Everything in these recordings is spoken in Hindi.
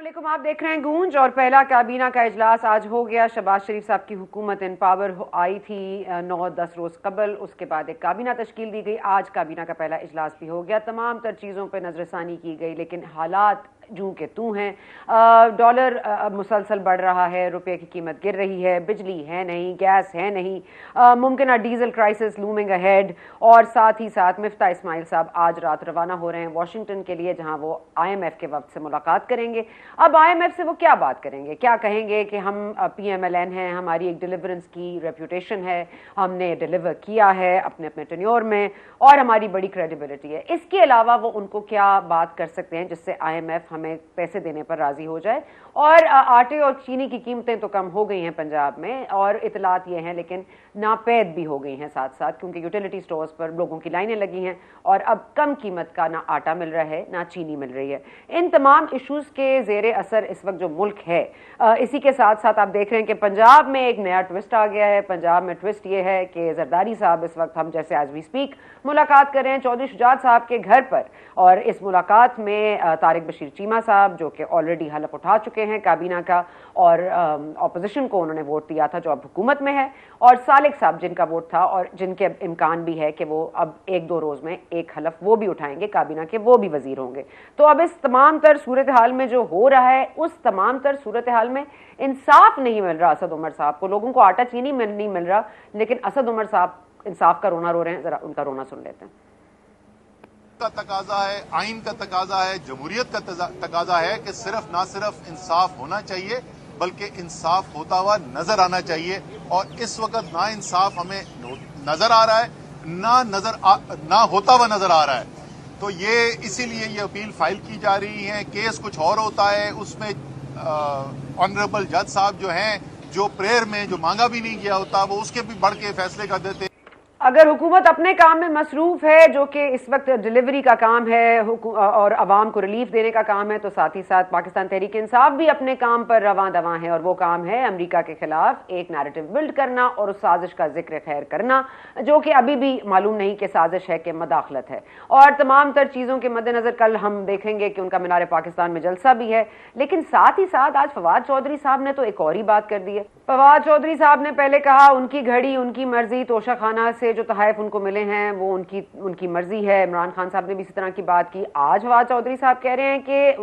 वालेकुम, आप देख रहे हैं गूंज। और पहला काबीना का इजलास आज हो गया। शहबाज शरीफ साहब की हुकूमत इन पावर आई थी 9-10 रोज कबल। उसके बाद एक काबीना तश्कील दी गई। आज काबीना का पहला इजलास भी हो गया। तमाम तर चीज़ों पर नजरसानी की गई, लेकिन हालात जूं के तू हैं। डॉलर मुसलसल बढ़ रहा है, रुपये की कीमत गिर रही है, बिजली है नहीं, गैस है नहीं, मुमकिन डीजल क्राइसिस लूमिंग अहेड। और साथ ही साथ मिफ्ता इस्माइल साहब आज रात रवाना हो रहे हैं वाशिंगटन के लिए, जहां वो IMF के वक्त से मुलाकात करेंगे। अब IMF से वो क्या बात करेंगे, क्या कहेंगे कि हम PMLN हैं, हमारी एक डिलीवरेंस की रेपुटेशन है, हमने डिलीवर किया है अपने अपने टेन्योर में और हमारी बड़ी क्रेडिबिलिटी है। इसके अलावा वो उनको क्या बात कर सकते हैं जिससे IMF हमें पैसे देने पर राजी हो जाए। और आटे और चीनी की कीमतें तो कम हो गई हैं पंजाब में, और इतलात ये हैं, लेकिन नापैद भी हो गई हैं साथ साथ, क्योंकि यूटिलिटी स्टोर्स पर लोगों की लाइनें लगी हैं और अब कम कीमत का ना आटा मिल रहा है ना चीनी मिल रही है। इन तमाम इश्यूज के जेर असर इस वक्त जो मुल्क है, इसी के साथ साथ आप देख रहे हैं कि पंजाब में एक नया ट्विस्ट आ गया है। पंजाब में ट्विस्ट ये है कि जरदारी साहब इस वक्त, हम जैसे आज भी स्पीक, मुलाकात कर रहे हैं चौधरी शुजात साहब के घर पर। और इस मुलाकात में तारिक बशीर चीमा साहब, जो कि ऑलरेडी हलफ उठा चुके हैं काबीना का, और अपोजिशन को उन्होंने वोट दिया था जो अब हुकूमत में है, और सालिक साहब जिनका वोट था और जिनके इम्कान भी है कि वो अब 1-2 रोज में एक हलफ वो भी उठाएंगे काबीना के, वो भी वजीर होंगे। तो अब इस तमाम तर सूरत हाल में जो हो रहा है, उस तमाम तर सूरत हाल में इंसाफ नहीं मिल रहा असद उमर साहब को। लोगों को आटा चीनी नहीं मिल रहा, लेकिन असद उमर साहब इंसाफ का रोना रो रहे हैं। जरा उनका रोना सुन लेते हैं। का तकाजा है, आइन का तकाजा है, जमहूरियत का तकाजा है कि ना सिर्फ इंसाफ होना चाहिए बल्कि इंसाफ होता हुआ नजर आना चाहिए। और इस वक्त ना इंसाफ हमें नजर आ रहा है, ना होता हुआ नजर आ रहा है। तो ये इसीलिए ये अपील फाइल की जा रही है। केस कुछ और होता है, उसमें ऑनरेबल जज साहब जो हैं, जो प्रेयर में जो मांगा भी नहीं गया होता, वो उसके भी बढ़ के फैसले कर देते। अगर हुकूमत अपने काम में मसरूफ है, जो कि इस वक्त डिलीवरी का काम है और आवाम को रिलीफ देने का काम है, तो साथ ही साथ पाकिस्तान तहरीक इंसाफ भी अपने काम पर रवां दवां है। और वो काम है अमेरिका के खिलाफ एक नैरेटिव बिल्ड करना और उस साजिश का जिक्र खैर करना, जो कि अभी भी मालूम नहीं कि साजिश है कि मदाखलत है। और तमाम तर चीज़ों के मद्देनजर कल हम देखेंगे कि उनका मीनार पाकिस्तान में जलसा भी है। लेकिन साथ ही साथ आज फवाद चौधरी साहब ने तो एक और ही बात कर दी है। फवाद चौधरी साहब ने पहले कहा उनकी घड़ी उनकी मर्जी, तोशा खाना से जो तहफ़ उनको मिले हैं वो उनकी मर्जी है। इमरान खान साहब ने भी इसी तरह की बात की। आज फवाद चौधरी साहब कह रहे हैं कि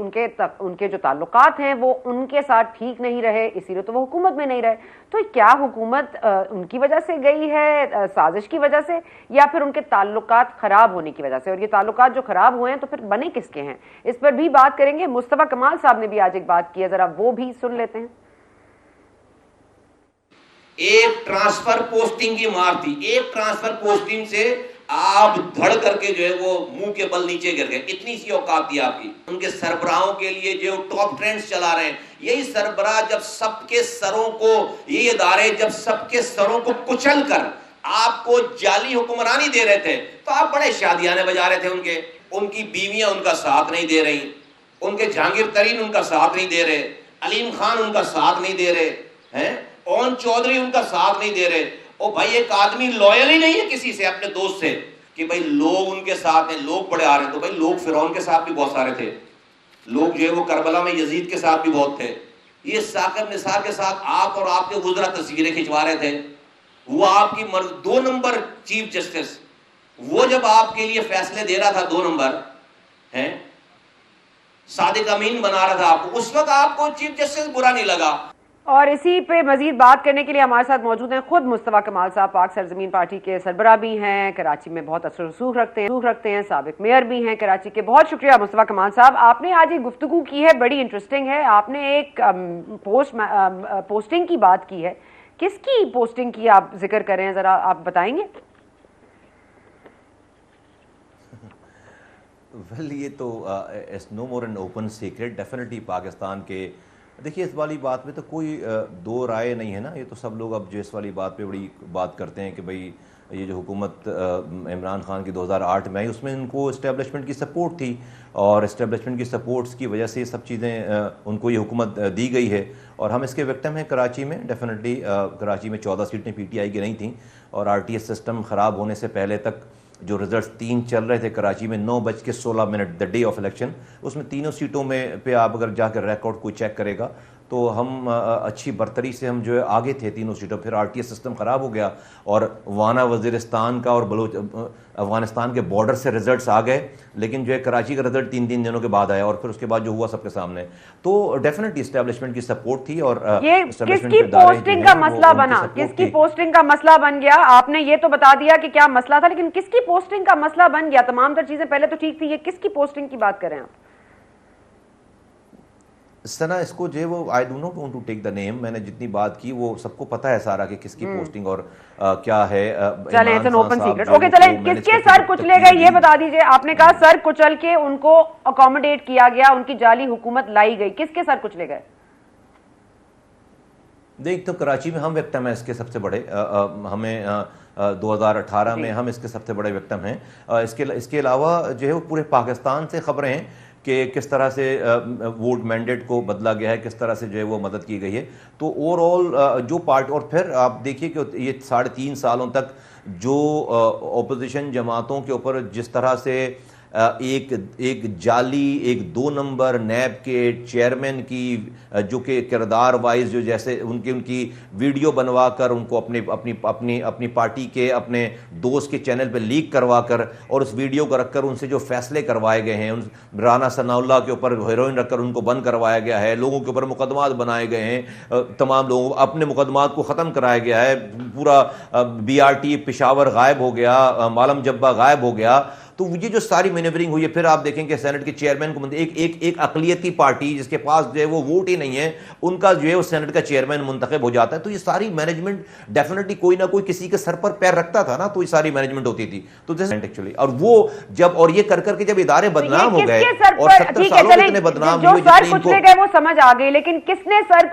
उनके जो ताल्लुकात हैं वो उनके साथ ठीक नहीं रहे, इसीलिए तो वो हुकूमत में नहीं रहे। तो क्या हुकूमत उनकी वजह से गई है, साजिश की वजह से, या फिर उनके ताल्लुकात खराब होने की वजह से? और ये ताल्लुकात जो खराब हुए हैं तो फिर बने किसके हैं, इस पर भी बात करेंगे। मुस्तफा कमाल साहब ने भी आज एक बात की है, जरा वो भी सुन लेते हैं। एक ट्रांसफर पोस्टिंग की मार थी, एक ट्रांसफर पोस्टिंग से आप धड़ करके जो है वो मुंह के बल नीचे गिर गए। इतनी सी औकात थी आपकी। उनके सरबराहों के लिए जो टॉप ट्रेंड्स चला रहे हैं, यही सरबराह जब सबके सरों को, ये इदारे जब सबके सरों को कुचल कर आपको जाली हुक्मरानी दे रहे थे, तो आप बड़े शादियाने बजा रहे थे। उनकी बीवियां उनका साथ नहीं दे रही, उनके जहांगीर तरीन उनका साथ नहीं दे रहे, अलीम खान उनका साथ नहीं दे रहे हैं, ओन चौधरी उनका साथ नहीं दे रहे। ओ भाई, एक आदमी लॉयल ही नहीं है किसी से, अपने दोस्त से, कि भाई लोग उनके साथ हैं, लोग बड़े आ रहे हैं। तो भाई लोग फिरौन के साथ भी बहुत सारे थे, लोग जो है वो करबला में यजीद के साथ भी बहुत थे। ये साकिब निसार के साथ आप और आपके गुजरा तस्वीरें खिंचवा रहे थे। वो आपकी 2 नंबर चीफ जस्टिस, वो जब आपके लिए फैसले दे रहा था 2 नंबर है, सादिक अमीन बना रहा था आपको, उस वक्त आपको चीफ जस्टिस बुरा नहीं लगा। और इसी पे मजीद बात करने के लिए हमारे साथ मौजूद हैं खुद मुस्तफा कमाल साहब, पाक सरजमीन पार्टी के सरबराह भी हैं, कराची में बहुत असर रसूख रखते हैं, साबिक मेयर भी हैं कराची के। बहुत शुक्रिया मुस्तफा कमाल साहब, आपने आज एक गुफ्तगू की है, बड़ी इंटरेस्टिंग है। आपने एक पोस्टिंग की बात की है। किसकी पोस्टिंग की आप जिक्र कर रहे हैं, जरा आप बताएंगे? वेल, ये तो it's no more an open secret. Definitely Pakistan के, देखिए इस वाली बात में तो कोई दो राय नहीं है ना। ये तो सब लोग अब जो इस वाली बात पे बड़ी बात करते हैं कि भाई ये जो हुकूमत इमरान खान की 2008 में आई, उसमें उनको इस्टेब्लिशमेंट की सपोर्ट थी और इस्टेब्लिशमेंट की सपोर्ट्स की वजह से ये सब चीज़ें उनको ये हुकूमत दी गई है। और हम इसके विक्टिम हैं कराची में। डेफिनेटली कराची में 14 सीटें PTI की नहीं थी और RTS सिस्टम ख़राब होने से पहले तक जो रिजल्ट्स 3 चल रहे थे कराची में 9:16 द डे ऑफ इलेक्शन, उसमें तीनों सीटों में पे आप अगर जाकर रिकॉर्ड कोई चेक करेगा तो हम अच्छी बरतरी से हम जो है आगे थे तीनों सीटों। फिर आरटीएस सिस्टम ख़राब हो गया और वाना वज़ीरिस्तान का और अफगानिस्तान के बॉर्डर से रिजल्ट्स आ गए, लेकिन जो है कराची का रिजल्ट 3 दिनों के बाद आया और फिर उसके बाद जो हुआ सबके सामने। तो डेफिनेटली इस्टेब्लिशमेंट की सपोर्ट थी। और ये किसकी पोस्टिंग का मसला बना, किसकी पोस्टिंग का मसला बन गया? आपने ये तो बता दिया कि क्या मसला था, लेकिन किसकी पोस्टिंग का मसला बन गया? तमाम तर चीजें पहले तो ठीक थी, ये किसकी पोस्टिंग की बात करें आप? सना इसको जो वो I do not want to take the name, मैंने जितनी बात की वो सबको पता है सारा कि किसकी पोस्टिंग और क्या है। चलें, it's an open secret. Okay, चलें, किसके सर कुचले गए ये बता दीजिए। आपने कहा सर कुचल के उनको अकोमोडेट किया गया, उनकी जाली हुकूमत लाई गई, किसके सर कुचले गए? देख, तो कराची में हम विक्टिम है इसके सबसे बड़े, हमें 2018 में हम इसके सबसे बड़े विक्टिम हैं। इसके अलावा जो है वो पूरे पाकिस्तान से खबरें हैं कि किस तरह से वोट मैंडेट को बदला गया है, किस तरह से जो है वो मदद की गई है। तो ओवरऑल जो पार्ट, और फिर आप देखिए कि ये 3.5 सालों तक जो ओपोजिशन जमातों के ऊपर जिस तरह से एक जाली, एक 2 नंबर नैब के चेयरमैन की जो कि किरदार वाइज जो जैसे उनकी वीडियो बनवा कर उनको अपनी पार्टी के अपने दोस्त के चैनल पे लीक करवा कर और उस वीडियो को रखकर उनसे जो फैसले करवाए गए हैं, उन राना सनाउल्लाह के ऊपर हेरोइन रखकर उनको बंद करवाया गया है, लोगों के ऊपर मुकदमात बनाए गए हैं, तमाम लोगों अपने मुकदमात को ख़त्म कराया गया है, पूरा BRT पेशावर गायब हो गया, मालम जब्बा गायब हो गया। तो ये जो सारी मैनेवरिंग हुई है, फिर आप देखेंगे सेनेट के चेयरमैन को एक अकलियती पार्टी जिसके पास जो है वो वोट ही नहीं है, उनका जो है वो सेनेट का चेयरमैन मुंतखब हो जाता है। तो ये सारी मैनेजमेंट डेफिनेटली कोई ना कोई किसी के सर पर पैर रखता था ना, तो ये सारी मैनेजमेंट होती थी। तो एक्चुअली और वो जब और ये कर करके जब इदारे बदनाम हो गए और 70 सालों में इतने बदनाम हुए, सर कुचले गए वो समझ आ गई, लेकिन किसने सर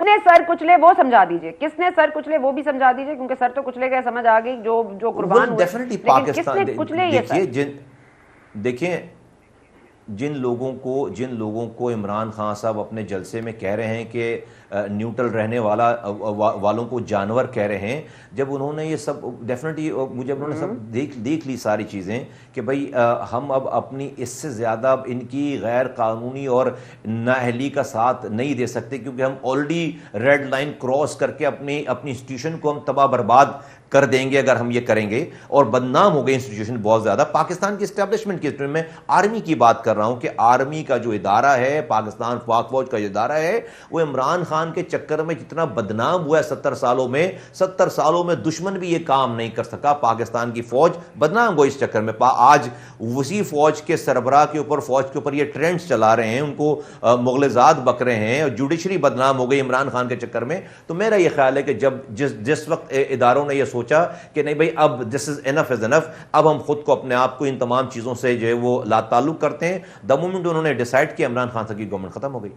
कुचले वो समझा दीजिए, किसने सर कुचले वो भी समझा दीजिए, क्योंकि सर तो कुचले गए समझ आ गई जो कुर्बान हुए, डेफिनेटली पाकिस्तान। कुचले ये सर देखिए, जिन लोगों को इमरान खान साहब अपने जलसे में कह रहे हैं कि न्यूट्रल रहने वालों को जानवर कह रहे हैं, जब उन्होंने ये सब डेफिनेटली मुझे उन्होंने सब देख ली सारी चीज़ें कि भाई हम अब अपनी इससे ज़्यादा इनकी गैर कानूनी और नाअहली का साथ नहीं दे सकते, क्योंकि हम ऑलरेडी रेड लाइन क्रॉस करके अपनी इंस्टीट्यूशन को हम तबाह बर्बाद कर देंगे अगर हम ये करेंगे, और बदनाम हो गए इंस्टीट्यूशन बहुत ज़्यादा। पाकिस्तान की इस्टेब्लिशमेंट की में आर्मी की बात कर रहा हूँ कि आर्मी का जो इदारा है, पाकिस्तान पाक फौज का जो इदारा है, वो इमरान खान के चक्कर में जितना बदनाम हुआ है 70 सालों में दुश्मन भी ये काम नहीं कर सका। पाकिस्तान की फौज बदनाम हुई इस चक्कर में। आज उसी फौज के सरबराह के ऊपर ये ट्रेंड्स चला रहे हैं, उनको मुगलजात बक रहे हैं और जुडिशरी बदनाम हो गई इमरान खान के चक्कर में। तो मेरा ये ख्याल है कि जब जिस वक्त इदारों ने यह सोचा कि नहीं भाई अब this is enough is enough, अब हम खुद को अपने आप को इन तमाम चीज़ों से जो है वो लाताल्लुक करते हैं, द मोमेंट उन्होंने डिसाइड किया इमरान खान साहब की गवर्नमेंट खत्म हो गई।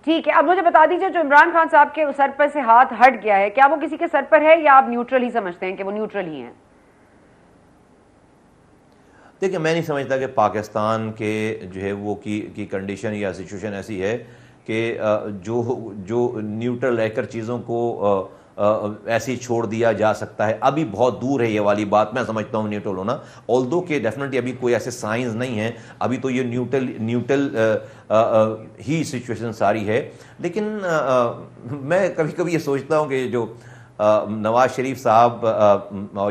ठीक है, अब मुझे बता दीजिए जो इमरान खान साहब के सर पर से हाथ हट गया है, क्या वो किसी के सर पर है या आप न्यूट्रल ही समझते हैं कि वो न्यूट्रल ही हैं? देखिए, मैं नहीं समझता कि पाकिस्तान के जो है वो की कंडीशन या सिचुएशन ऐसी है कि जो न्यूट्रल रहकर चीज़ों को ऐसे ही छोड़ दिया जा सकता है। अभी बहुत दूर है ये वाली बात, मैं समझता हूँ न्यूट्रल होना, ऑल्दो के डेफिनेटली अभी कोई ऐसे साइंस नहीं है, अभी तो ये न्यूट्रल ही सिचुएशन सारी है। लेकिन मैं कभी कभी ये सोचता हूँ कि जो नवाज शरीफ साहब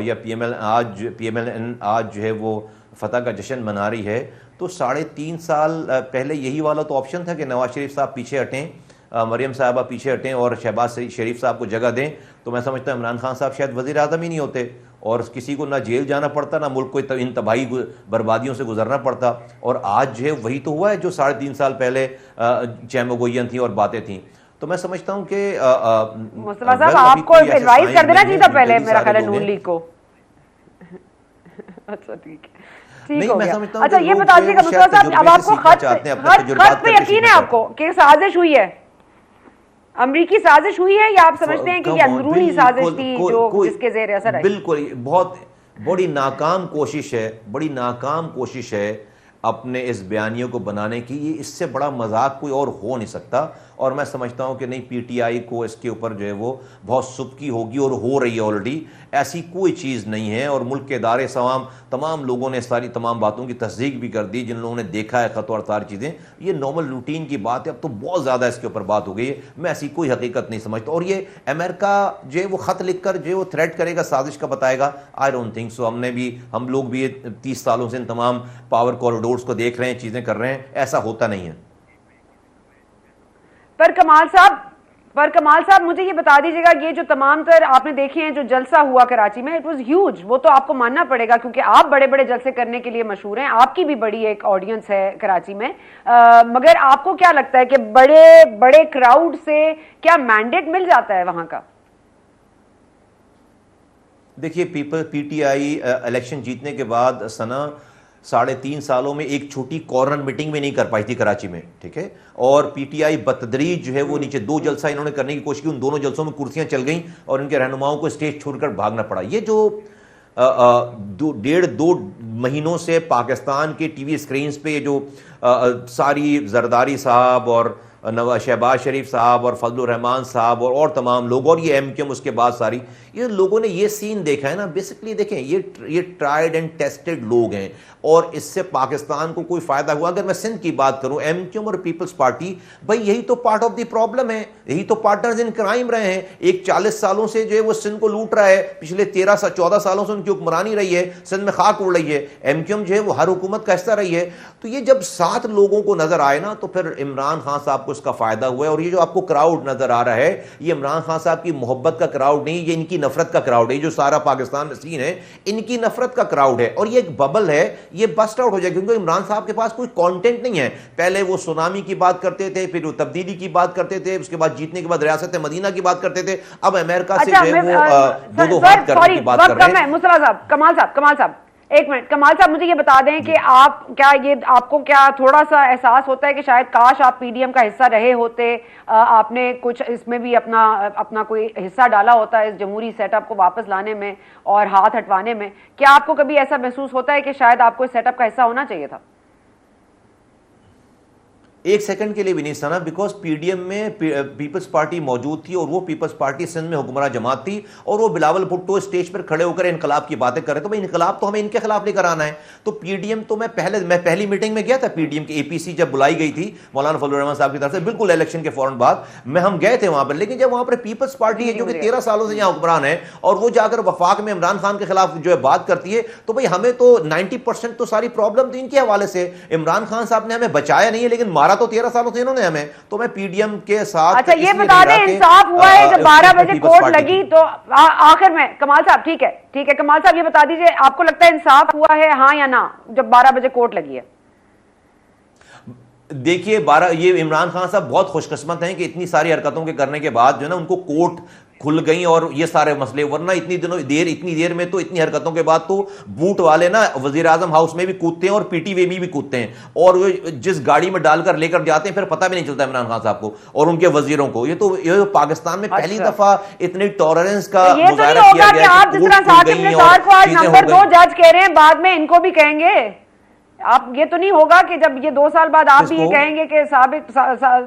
या PMLN आज जो है वो फतह का जश्न मना रही है, तो 3.5 साल पहले यही वाला तो ऑप्शन था कि नवाज शरीफ साहब पीछे हटें, मरियम साहबा पीछे हटें और शहबाज शरीफ साहब को जगह दें। तो मैं समझता हूँ इमरान खान साहब शायद वज़ीर आज़म ही नहीं होते और किसी को ना जेल जाना पड़ता, ना मुल्क को इन तबाही बर्बादियों से गुजरना पड़ता। और आज जो है वही तो हुआ है जो 3.5 साल पहले चैमगोयन थी और बातें थी। तो मैं समझता हूँ कि मुस्तफा साहब आपको एडवाइस कर देना चाहिए था पहले, मेरा ख्याल है नून लीग को। अच्छा ठीक है, ठीक हो गया। अच्छा ये बता दीजिएगा मुस्तफा साहब, अब आपको खत पे यकीन है आपको कि साजिश हुई है, अमरीकी साजिश हुई है, या आप समझते हैं कि ये अंदरूनी साजिश थी जो जिसके ज़ेर असर है? बिल्कुल, बहुत बड़ी नाकाम कोशिश है अपने इस बयानियों को बनाने की, ये इससे बड़ा मजाक कोई और हो नहीं सकता। और मैं समझता हूँ कि नहीं, पीटीआई को इसके ऊपर जो है वो बहुत सुबकी होगी और हो रही है ऑलरेडी। ऐसी कोई चीज़ नहीं है, और मुल्क के दायरे तमाम लोगों ने सारी तमाम बातों की तस्दीक भी कर दी, जिन लोगों ने देखा है ख़त और सारी चीज़ें। ये नॉर्मल रूटीन की बात है, अब तो बहुत ज़्यादा इसके ऊपर बात हो गई है। मैं ऐसी कोई हकीकत नहीं समझता। और ये अमेरिका जो है वो ख़त लिख कर जो है वो थ्रेट करेगा, साजिश का बताएगा, आई डोंट थिंक सो। हम लोग भी 30 सालों से इन तमाम पावर कॉरिडोर्स को देख रहे हैं, चीज़ें कर रहे हैं, ऐसा होता नहीं है। पर कमाल साहब मुझे ये बता दीजिएगा, ये जो तमाम तर आपने देखे हैं जो जलसा हुआ कराची में, इट वाज ह्यूज, वो तो आपको मानना पड़ेगा क्योंकि आप बड़े बड़े जलसे करने के लिए मशहूर हैं, आपकी भी बड़ी एक ऑडियंस है कराची में। मगर आपको क्या लगता है कि बड़े बड़े क्राउड से क्या मैंडेट मिल जाता है वहां का? देखिए, पीटीआई इलेक्शन जीतने के बाद सना 3.5 सालों में एक छोटी कॉर्नर मीटिंग भी नहीं कर पाई थी कराची में, ठीक है। और पीटीआई बतदरीज जो है वो नीचे 2 जलसा इन्होंने करने की कोशिश की, उन दोनों जलसों में कुर्सियां चल गई और इनके रहनुमाओं को स्टेज छोड़कर भागना पड़ा। ये जो 1.5-2 महीनों से पाकिस्तान के टीवी स्क्रीन पे ये जो सारी जरदारी साहब और शहबाज शरीफ साहब और फजलुर रहमान साहब और तमाम लोग, और ये एमक्यूएम, उसके बाद सारी ये लोगों ने ये सीन देखा है ना। बेसिकली देखें, ये ट्राइड एंड टेस्टेड लोग हैं और इससे पाकिस्तान को कोई फायदा हुआ। अगर मैं सिंध की बात करूं, एमक्यूएम और पीपल्स पार्टी, भाई यही तो पार्ट ऑफ द प्रॉब्लम है, यही तो पार्टनर्स इन क्राइम रहे हैं। एक 40 सालों से जो है वो सिंध को लूट रहा है, पिछले 14 सालों से उनकी हुक्मरानी रही है, सिंध में खाक उड़ रही है। एमक्यूएम जो है वो हर हुकूमत का हिस्सा रही है। तो ये जब 7 लोगों को नजर आए ना, तो फिर इमरान खान साहब को इसका फायदा हुआ है। और ये जो आपको क्राउड नजर आ रहा है, ये इमरान खान साहब की मोहब्बत का क्राउड नहीं, ये इनकी नफरत का क्राउड है। जो सारा पाकिस्तान में सीन है, इनकी नफरत का क्राउड है। और ये एक बबल है, ये बस्ट आउट हो जाएगा, क्योंकि इमरान साहब के पास कोई कंटेंट नहीं है। पहले वो सुनामी की बात करते थे, फिर वो तब्दीली की बात करते थे, उसके बाद जीतने के बाद रियासत मदीना की बात करते थे, अब अमेरिका से जो है वो दो हाथ करने की बात कर रहे हैं। मुस्तफा साहब, कमाल साहब एक मिनट, कमाल साहब मुझे ये बता दें कि आपको क्या थोड़ा सा एहसास होता है कि शायद काश आप पीडीएम का हिस्सा रहे होते, आपने कुछ इसमें भी अपना कोई हिस्सा डाला होता है इस जमहूरी सेटअप को वापस लाने में और हाथ हटवाने में? क्या आपको कभी ऐसा महसूस होता है कि शायद आपको इस सेटअप का हिस्सा होना चाहिए था? एक सेकंड के लिए भी नहीं सना, बिकॉज पीडीएम में पीपल्स पार्टी मौजूद थी और वो पीपल्स पार्टी सिंध में हुक्मरान जमात थी, और वो बिलावल भुट्टो स्टेज पर खड़े होकर इनकलाब की बातें कर रहे। तो भाई इनकलाब तो हमें इनके खिलाफ लेकर आना है। तो पीडीएम तो मैं पहली मीटिंग में गया था, पीडीएम की एपीसी जब बुलाई गई थी मौलाना फजलुर रहमान साहब की तरफ से, बिल्कुल इलेक्शन के फौरन बाद हम गए थे वहां पर। लेकिन जब वहां पर पीपल्स पार्टी है जो कि 13 सालों से यहाँ हुक्मरान है, और वो जाकर वफाक में इमरान खान के खिलाफ जो है बात करती है, तो भाई हमें तो 90% तो सारी प्रॉब्लम तो इनके हवाले से। इमरान खान साहब ने हमें बचाया नहीं है, लेकिन मारा तो 13 सालों से हमें। तो मैं पीडीएम के साथ। अच्छा, ये बता दें, इंसाफ हुआ है जब 12 बजे कोर्ट लगी तो आखिर में? कमाल साहब ठीक है कमाल साहब ये बता दीजिए, आपको लगता है इंसाफ हुआ है, हाँ या ना, जब 12 बजे कोर्ट लगी है? देखिए, ये इमरान खान साहब बहुत खुशकिस्मत हैं कि इतनी सारी हरकतों के करने के बाद जो है ना उनको कोर्ट खुल गई और ये सारे मसले, वरना इतनी देर में तो इतनी हरकतों के बाद तो बूट वाले ना वजीर आजम हाउस में भी कूदते हैं और पीटीवे में भी कूदते हैं, और जिस गाड़ी में डालकर लेकर जाते हैं फिर पता भी नहीं चलता इमरान खान साहब को और उनके वजीरों को। ये तो पाकिस्तान में पहली दफा इतनी टॉलरेंस का मुजाहरा किया गया। आप जिस तरह साकिब निसार को आज नंबर 2 जज कह रहे हैं, बाद में इनको भी कहेंगे आप? ये तो नहीं होगा कि जब ये 2 साल बाद आप भी ये कहेंगे कि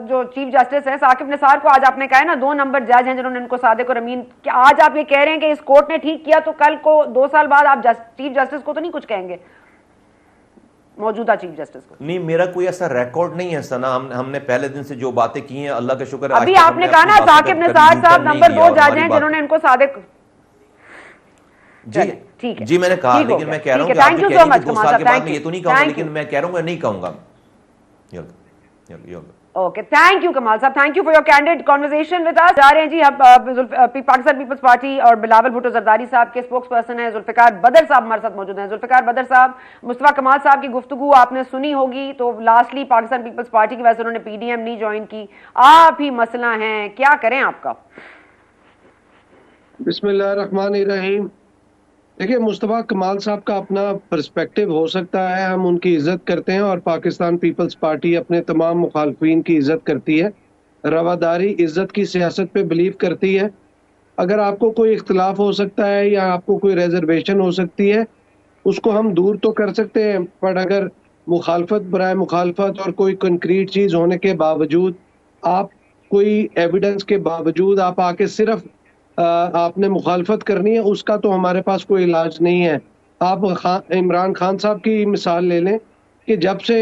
जो चीफ जस्टिस है साकिब निसार को, आज आपने कहा है ना 2 नंबर जज हैं जिन्होंने इनको सादिक और अमीन, कि आज आप ये कह रहे हैं कि इस कोर्ट ने ठीक किया, तो कल को 2 साल बाद आप चीफ जस्टिस को तो नहीं कुछ कहेंगे, मौजूदा चीफ जस्टिस को? नहीं, मेरा कोई ऐसा रिकॉर्ड नहीं है सना। हमने पहले दिन से जो बातें की हैं, अल्लाह का शुक्र है। अभी आपने कहा ना साकिब निसार साहब नंबर 2 जज हैं जिन्होंने इनको सादिक। जी ठीक है जी, मैंने कहा, लेकिन मैं कह रहा हूं कि थैंक यू सो मच 2 साल के बाद मैं ये तो नहीं कहूंगा, लेकिन मैं कह रहा हूं नहीं कहूंगा। ओके, थैंक यू कमाल साहब, thank you for your candid conversation with us. जा रहे हैं जी पाकिस्तान पीपल्स पार्टी और बिलावल भुट्टो जरदारी साहब के स्पोक्स पर्सन है जुल्फिकार बदर साहब हमारे साथ मौजूद हैं। जुल्फिकार बदर साहब, मुस्तफा कमाल साहब की गुफ्तगू आपने सुनी होगी, तो लास्टली पाकिस्तान पीपल्स पार्टी की वजह से उन्होंने पीडीएम नहीं ज्वाइन की, आप ही मसला है, क्या करें आपका? बिस्मिल्लाहिर्रहमानिर्रहीम। देखिए, मुस्तफा कमाल साहब का अपना पर्सपेक्टिव हो सकता है, हम उनकी इज्जत करते हैं और पाकिस्तान पीपल्स पार्टी अपने तमाम मुखालफिन की इज्जत करती है, रवादारी इज्जत की सियासत पे बिलीव करती है। अगर आपको कोई इख्तलाफ हो सकता है या आपको कोई रिजर्वेशन हो सकती है, उसको हम दूर तो कर सकते हैं, पर अगर मुखालफत बराए मुखालफत और कोई कंक्रीट चीज होने के बावजूद, आप कोई एविडेंस के बावजूद आप आके सिर्फ आपने मुखालफत करनी है, उसका तो हमारे पास कोई इलाज नहीं है। आप इमरान खान साहब की मिसाल ले लें कि जब से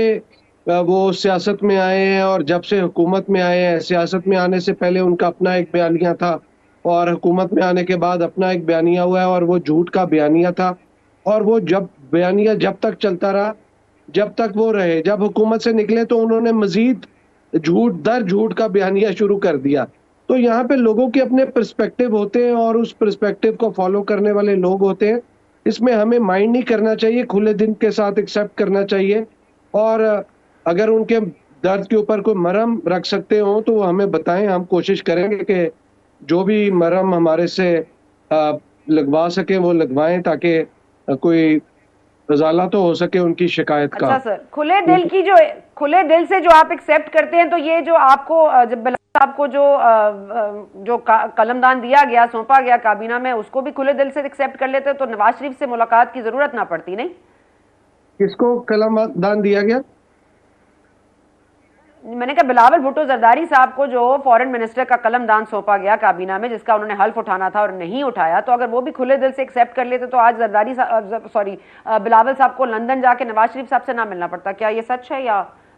वो सियासत में आए हैं और जब से हुकूमत में आए हैं, सियासत में आने से पहले उनका अपना एक बयानिया था और हुकूमत में आने के बाद अपना एक बयानिया हुआ है और वो झूठ का बयानिया था। और वो जब बयानिया जब तक चलता रहा, जब तक वो रहे, जब हुकूमत से निकले तो उन्होंने मजीद झूठ दर झूठ का बयानिया शुरू कर दिया। तो यहाँ पे लोगों के अपने पर्सपेक्टिव होते हैं और उस पर्सपेक्टिव को फॉलो करने वाले लोग होते हैं। इसमें हमें माइंड नहीं करना चाहिए, खुले दिल के साथ एक्सेप्ट करना चाहिए। और अगर उनके दर्द के ऊपर कोई मरहम रख सकते हो तो वो हमें बताएं, हम कोशिश करेंगे कि जो भी मरहम हमारे से लगवा सके वो लगवाएं, ताकि कोई उजाला तो हो सके उनकी शिकायत का। अच्छा सर, खुले दिल से जो आप एक्सेप्ट करते हैं, तो ये जो आपको जब बिलावल साहब को जो कलमदान दिया गया, सौंपा गया काबीना में, उसको भी खुले दिल से एक्सेप्ट कर लेते तो नवाज शरीफ से मुलाकात की जरूरत ना पड़ती, नहीं? किसको कलमदान दिया गया? मैंने कहा बिलावल भुट्टो जरदारी साहब को जो फॉरेन मिनिस्टर का कलमदान सौंपा गया काबीना में, जिसका उन्होंने हल्फ उठाना था और नहीं उठाया, तो अगर वो भी खुले दिल से एक्सेप्ट कर लेते तो आज बिलावल साहब को लंदन जाके नवाज शरीफ साहब से ना मिलना पड़ता। क्या ये सच है या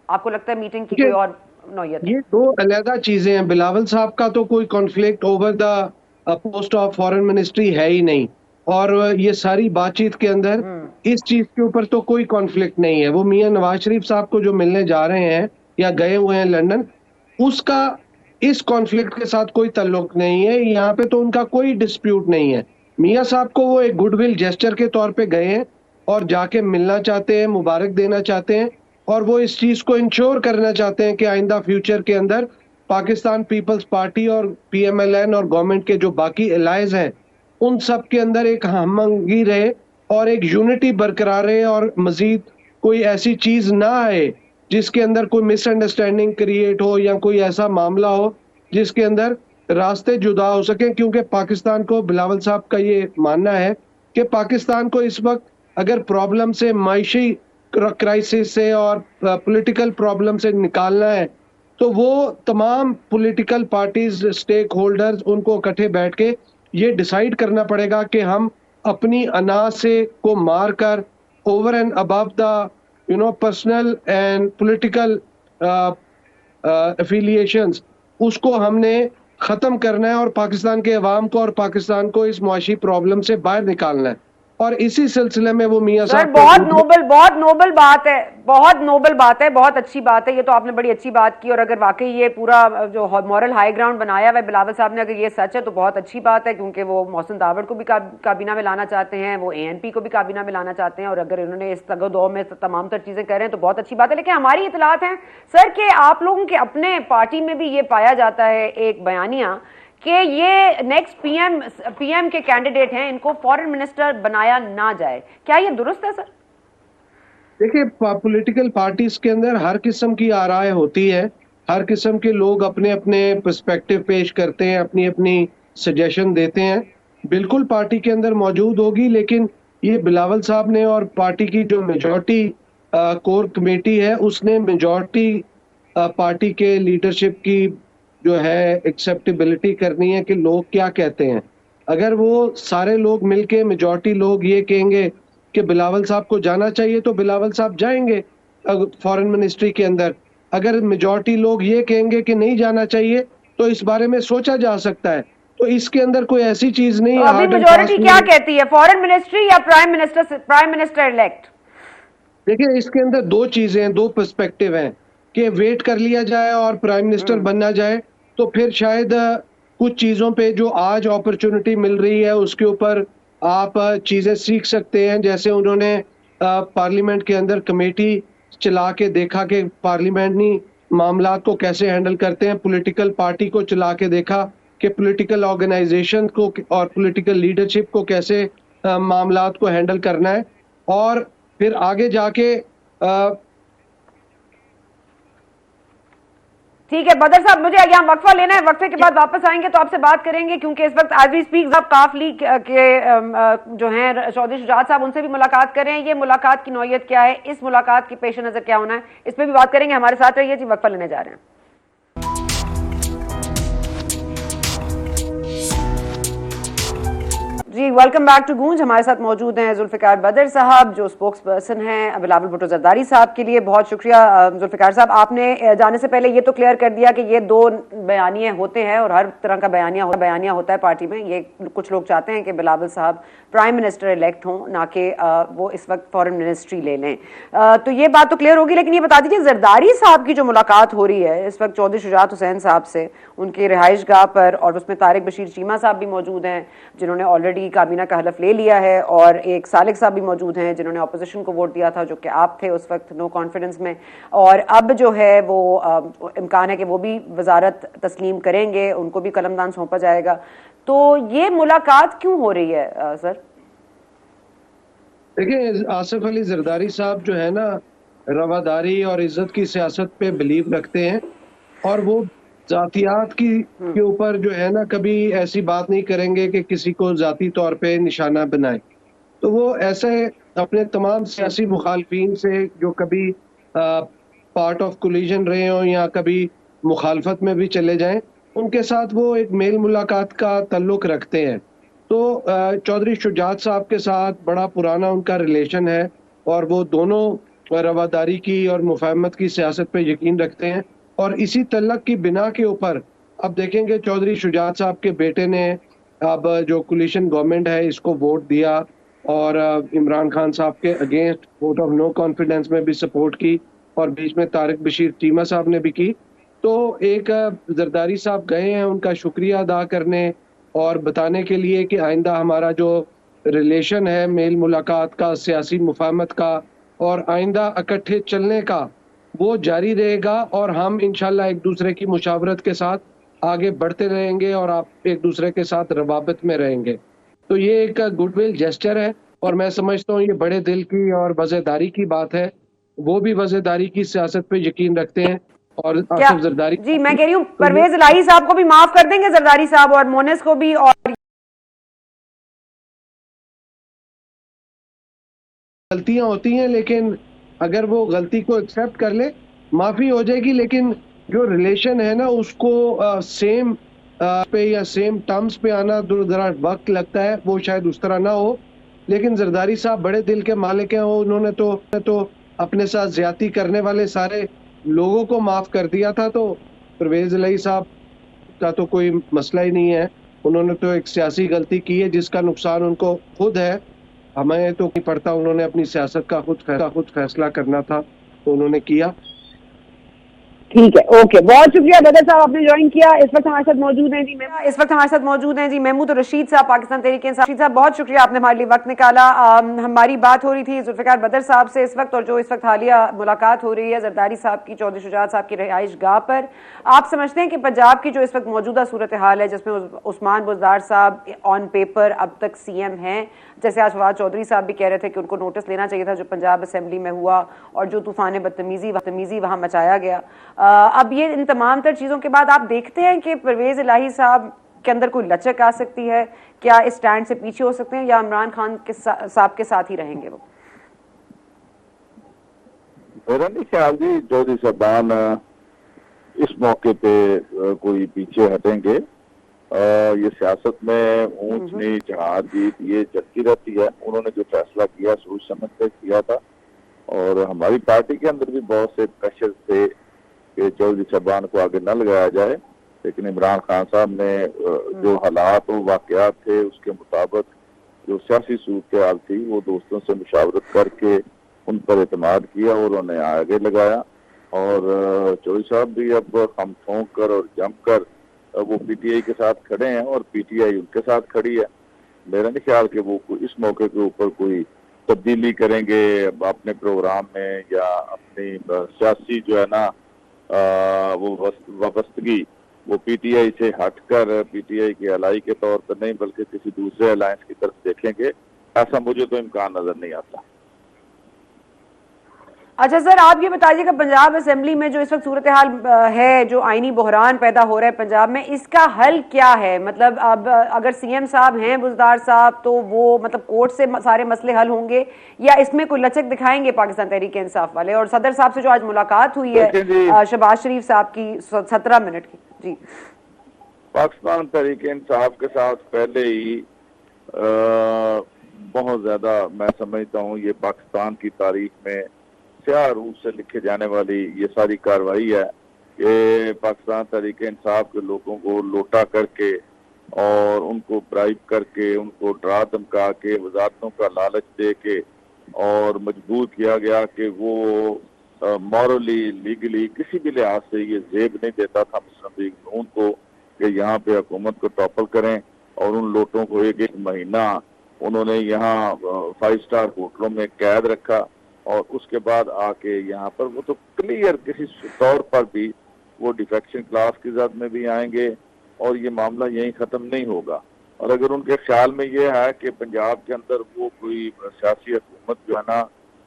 आपको लगता है मीटिंग की कोई और नौयत है? ये दो अलग चीजें हैं। बिलावल साहब का तो कोई conflict over the post of foreign ministry है ही नहीं, और ये सारी बातचीत के अंदर इस चीज के ऊपर तो कोई कॉन्फ्लिक्ट नहीं है। वो मियां नवाज शरीफ साहब को जो मिलने जा रहे हैं या गए हुए हैं लंदन, उसका इस कॉन्फ्लिक्ट के साथ कोई ताल्लुक नहीं है। यहाँ पे तो उनका कोई डिस्प्यूट नहीं है। मियां साहब को वो एक गुडविल जेस्चर के तौर पे गए हैं और जाके मिलना चाहते हैं, मुबारक देना चाहते हैं, और वो इस चीज को इंश्योर करना चाहते हैं कि आइंदा फ्यूचर के अंदर पाकिस्तान पीपल्स पार्टी और PMLN और गवर्नमेंट के जो बाकी एलाइज हैं उन सब के अंदर एक हमंगी रहे और एक यूनिटी बरकरार रहे, और मजीद कोई ऐसी चीज ना आए जिसके अंदर कोई मिसअंडरस्टैंडिंग क्रिएट हो या कोई ऐसा मामला हो जिसके अंदर रास्ते जुदा हो सके। क्योंकि पाकिस्तान को, बिलावल साहब का ये मानना है कि पाकिस्तान को इस वक्त अगर प्रॉब्लम से, मायशी क्राइसिस से और पॉलिटिकल प्रॉब्लम से निकालना है तो वो तमाम पॉलिटिकल पार्टीज, स्टेक होल्डर्स, उनको इकट्ठे बैठ के ये डिसाइड करना पड़ेगा कि हम अपनी अना से को मार कर over and above the personal and political affiliations, उसको हमने खत्म करना है और पाकिस्तान के अवाम को और पाकिस्तान को इस मुआशी प्रॉब्लम से बाहर निकालना है। और इसी सिलसिले में वो मियां साहब बहुत नोबल बात है, बहुत अच्छी बात है। ये तो आपने बड़ी अच्छी बात की, और अगर वाकई ये पूरा जो मॉरल हाई ग्राउंड बनाया हुआ है बिलावल साहब ने, अगर ये सच है तो बहुत अच्छी बात है, क्योंकि वो मोहसिन दावड़ को भी काबीना में लाना चाहते हैं, वो ANP को भी काबीना में लाना चाहते हैं, और अगर इन्होंने इस तगदो में तमाम तर चीजें कर रहे हैं तो बहुत अच्छी बात है। लेकिन हमारी इतलात है सर कि आप लोगों के अपने पार्टी में भी ये पाया जाता है एक बयानिया कि ये नेक्स्ट पीएम के कैंडिडेट हैं, इनको फॉरेन मिनिस्टर बनाया ना जाए। क्या ये दुरुस्त है सर? देखिए, पॉलिटिकल पार्टीज के अंदर हर किस्म की आराय होती है, हर किस्म के लोग अपने अपने पर्सपेक्टिव पेश करते हैं, अपनी अपनी सजेशन देते हैं, बिल्कुल पार्टी के अंदर मौजूद होगी। लेकिन ये बिलावल साहब ने और पार्टी की जो मेजॉरिटी कोर कमेटी है उसने मेजॉरिटी पार्टी के लीडरशिप की जो है एक्सेप्टेबिलिटी करनी है कि लोग क्या कहते हैं। अगर वो सारे लोग मिलके, मेजॉरिटी लोग ये कहेंगे कि बिलावल साहब को जाना चाहिए तो बिलावल साहब जाएंगे फॉरेन मिनिस्ट्री के अंदर। अगर मेजॉरिटी लोग ये कहेंगे कि नहीं जाना चाहिए तो इस बारे में सोचा जा सकता है। तो इसके अंदर कोई ऐसी चीज नहीं है। अभी मेजॉरिटी क्या कहती है, फॉरेन मिनिस्ट्री या प्राइम मिनिस्टर इलेक्ट? देखिए, इसके अंदर दो चीजें, दो पर्सपेक्टिव हैं कि वेट कर लिया जाए और प्राइम मिनिस्टर बनना जाए, तो फिर शायद कुछ चीजों पे जो आज अपॉर्चुनिटी मिल रही है उसके ऊपर आप चीजें सीख सकते हैं। जैसे उन्होंने पार्लियामेंट के अंदर कमेटी चला के देखा कि पार्लियामेंटी मामलात को कैसे हैंडल करते हैं, पॉलिटिकल पार्टी को चला के देखा कि पॉलिटिकल ऑर्गेनाइजेशन को और पॉलिटिकल लीडरशिप को कैसे मामलात को हैंडल करना है, और फिर आगे जाके ठीक है बदर साहब, मुझे यहाँ वक्फा लेना है, वक्फे के बाद वापस आएंगे तो आपसे बात करेंगे, क्योंकि इस वक्त आज वी स्पीक आप काफ लीग के जो हैं चौधरी शुजात साहब, उनसे भी मुलाकात कर रहे हैं। ये मुलाकात की नौयत क्या है, इस मुलाकात के पेश नजर क्या होना है, इस पर भी बात करेंगे। हमारे साथ रहिए जी, वक्फा लेने जा रहे हैं। जी वेलकम बैक टू गूंज। हमारे साथ मौजूद हैं जुल्फिकार बदर साहब, जो स्पोक्स पर्सन हैं बिलावल भुट्टो जरदारी साहब के लिए। बहुत शुक्रिया जुल्फिकार साहब, आपने जाने से पहले ये तो क्लियर कर दिया कि ये दो बयानिए होते हैं और हर तरह का बयानिया होता है पार्टी में। ये कुछ लोग चाहते हैं कि बिलावल साहब प्राइम मिनिस्टर इलेक्ट हों, ना कि वो इस वक्त फॉरेन मिनिस्ट्री ले लें। तो ये बात तो क्लियर होगी, लेकिन ये बता दीजिए जरदारी साहब की जो मुलाकात हो रही है इस वक्त चौधरी शुजात हुसैन साहब से उनकी रिहाइश गाह पर, और उसमें तारिक बशीर चीमा साहब भी मौजूद हैं जिन्होंने ऑलरेडी काबीना का हलफ ले लिया है, और एक सालिक साहब भी मौजूद हैं जिन्होंने अपोजिशन को वोट दिया था, जो कि आप थे उस वक्त नो कॉन्फिडेंस में, और अब जो है वो इम्कान है कि वो भी वजारत तस्लीम करेंगे, उनको भी कलमदान सौंपा जाएगा। तो ये मुलाकात क्यों हो रही है सर? देखिए, आसिफ अली जरदारी साहब जो है ना, रवादारी और इज्जत की सियासत पे बिलीव रखते हैं, और वो जातियात के ऊपर जो है ना कभी ऐसी बात नहीं करेंगे कि किसी को जाती तौर पे निशाना बनाए। तो वो ऐसे अपने तमाम सियासी मुखालफीन से जो कभी पार्ट ऑफ कोलिजन रहे हों या कभी मुखालफत में भी चले जाएं, उनके साथ वो एक मेल मुलाकात का ताल्लुक रखते हैं। तो चौधरी शुजात साहब के साथ बड़ा पुराना उनका रिलेशन है, और वो दोनों रवादारी की और मुफाहमत की सियासत पे यकीन रखते हैं, और इसी तल्लक की बिना के ऊपर अब देखेंगे चौधरी शुजात साहब के बेटे ने अब जो कोलिशन गवर्नमेंट है इसको वोट दिया, और इमरान खान साहब के against vote of no confidence में भी सपोर्ट की, और बीच में तारिक बशीर चीमा साहब ने भी की। तो एक जरदारी साहब गए हैं उनका शुक्रिया अदा करने और बताने के लिए कि आइंदा हमारा जो रिलेशन है मेल मुलाकात का, सियासी मुफाहमत का और आइंदा इकट्ठे चलने का, वो जारी रहेगा, और हम इंशाल्लाह एक दूसरे की मुशावरत के साथ आगे बढ़ते रहेंगे और आप एक दूसरे के साथ रवाबत में रहेंगे। तो ये एक गुडविल जेस्चर है, और मैं समझता हूँ ये बड़े दिल की और वज़ेदारी की बात है। वो भी वज़ेदारी की सियासत पे यकीन रखते हैं, और आसिफ जरदारी जी मैं कह रही हूँ परवेज इलाही साहब को भी माफ कर देंगे जरदारी साहब, और मोनिस को भी, और गलतियां होती हैं, लेकिन अगर वो गलती को एक्सेप्ट कर ले माफी हो जाएगी। लेकिन जो रिलेशन है ना उसको सेम पे या सेम टर्म्स पे आना जरा वक्त लगता है, वो शायद उस तरह ना हो। लेकिन जरदारी साहब बड़े दिल के मालिक हैं, उन्होंने तो अपने साथ ज्यादती करने वाले सारे लोगों को माफ कर दिया था। तो परवेज इलाही साहब का तो कोई मसला ही नहीं है, उन्होंने तो एक सियासी गलती की है जिसका नुकसान उनको खुद है, हमें तो नहीं पड़ता। उन्होंने अपनी सियासत का खुद फैसला करना था तो उन्होंने किया। ठीक है, ओके, बहुत शुक्रिया बदर साहब, आपने ज्वाइन किया। इस वक्त हमारे साथ मौजूद हैं जी महमूद और रशीद साहब, पाकिस्तान तहरीक इंसाफ। रशीद साहब बहुत शुक्रिया, आपने हमारे लिए वक्त निकाला। हमारी बात हो रही थी जुल्फिकार बदर साहब से इस वक्त, और जो इस वक्त हालिया मुलाकात हो रही है जरदारी साहब की चौधरी शुजात साहब की रिहाइश गाह पर। आप समझते हैं कि पंजाब की जो इस वक्त मौजूदा सूरत हाल है, जिसमें उस्मान बुज़दार साहब ऑन पेपर अब तक CM हैं, जैसे आज फवाद चौधरी साहब भी कह रहे थे कि उनको नोटिस लेना चाहिए था जो पंजाब असेंबली में हुआ, और जो तूफान बदतमीजी वहां मचाया गया। अब ये इन तमाम तर चीज़ों के बाद आप देखते हैं कि परवेज इलाही साहब के अंदर कोई लचक आ सकती है क्या? इस स्टैंड से पीछे हो सकते हैं, या इमरान खान के साहब के साथ ही रहेंगे वो? मेरा नहीं ख्याल जी चौधरी साहबान इस मौके पे कोई पीछे हटेंगे। ये सियासत में ऊंच नीच हार जीत ये चलती रहती है। उन्होंने जो फैसला किया सोच समझ कर किया था, और हमारी पार्टी के अंदर भी बहुत से प्रेशर थे कि चौधरी साहबान को आगे न लगाया जाए, लेकिन इमरान खान साहब ने जो हालात और वाकयात थे उसके मुताबिक जो सियासी सूरत हाल थी वो दोस्तों से मुशावरत करके उन पर एतमाद किया और उन्हें आगे लगाया। और चौधरी साहब भी अब हम ठोंक कर और जम कर वो PTI के साथ खड़े हैं और PTI उनके साथ खड़ी है। मेरा नहीं ख्याल कि वो इस मौके के ऊपर कोई तब्दीली करेंगे अपने प्रोग्राम में, या अपनी सियासी जो है ना वो वाबस्तगी वो PTI से हटकर PTI की अलाई के तौर पर नहीं बल्कि किसी दूसरे अलायंस की तरफ देखेंगे। ऐसा मुझे तो इम्कान नजर नहीं आता। अच्छा सर, आप ये बताइएगा, पंजाब असेंबली में जो इस वक्त सूरत हाल है, जो आईनी बहरान पैदा हो रहा है पंजाब में, इसका हल क्या है? मतलब अब अगर सीएम साहब हैं बुज़दार साहब, तो वो मतलब कोर्ट से सारे मसले हल होंगे, या इसमें कोई लचक दिखाएंगे पाकिस्तान तहरीक इंसाफ वाले? और सदर साहब से जो आज मुलाकात हुई है शहबाज शरीफ साहब की 17 मिनट की, जी, पाकिस्तान तहरीक इंसाफ के साथ पहले ही बहुत ज्यादा मैं समझता हूँ ये पाकिस्तान की तारीख में स्याह रूप से लिखे जाने वाली ये सारी कार्रवाई है कि पाकिस्तान तहरीक इंसाफ के लोगों को लोटा करके और उनको ब्राइब करके, उनको डरा धमका के, वजारतों का लालच दे के और मजबूर किया गया कि वो मॉरली लीगली किसी भी लिहाज से ये जेब नहीं देता था मुस्लिम लीग नून को कि यहाँ पे हुकूमत को टॉपल करें। और उन लोगों को एक एक महीना उन्होंने यहाँ 5 स्टार होटलों में कैद रखा और उसके बाद आके यहाँ पर वो तो क्लियर किसी तौर पर भी वो डिफेक्शन क्लास की जद में भी आएंगे और ये मामला यहीं खत्म नहीं होगा। और अगर उनके ख्याल में ये है कि पंजाब के अंदर वो कोई सियासी हुकूमत जो है ना